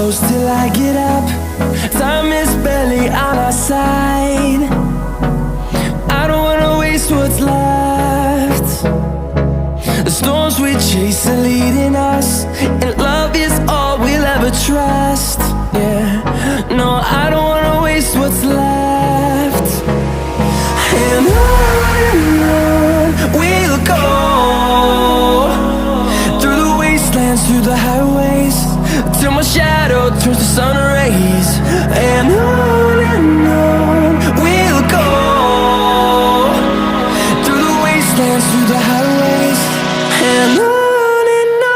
close till I get up. Time is barely on our side. I don't wanna waste what's left. The storms we chase are leading us, and love is all we'll ever trust. Yeah, no, I don't wanna waste what's left. And on we'll go, through the wastelands, through the highways, till my shadow turns to sun rays. And on we'll go, through the wastelands, through the highways, and on we'll go.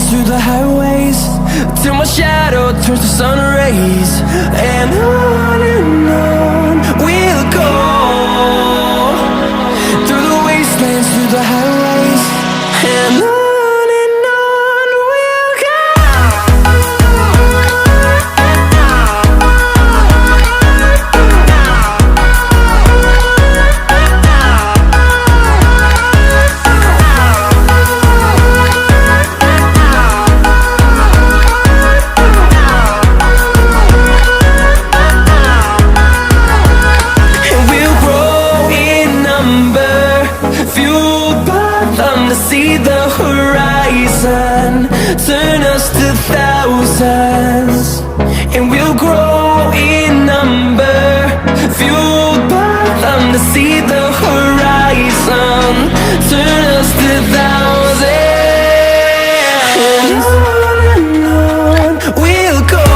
Through the highways, till my shadow turns to sun rays. And on we'll go, through the wastelands, through the highways, and on we'll go. See the horizon, turn us to thousands, and we'll grow in number, fueled by them to see the horizon, turn us to thousands. And on we'll go,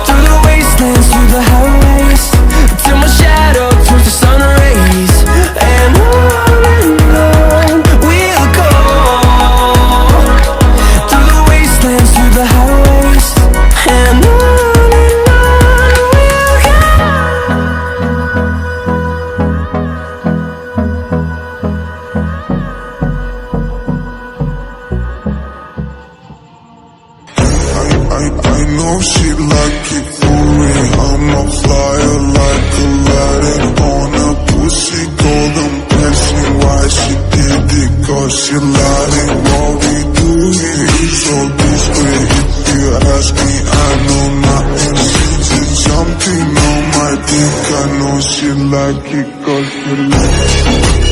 through the wastelands, through the highways, till my shadow turns to sun rays. And I know she like it for me. I'm a flyer like Aladdin on a pussy golden blessing. Why she did it? Cause she lied. What we do here is all this way. If you ask me, I know nothing. She's something on my dick. I know she like it cause she like it.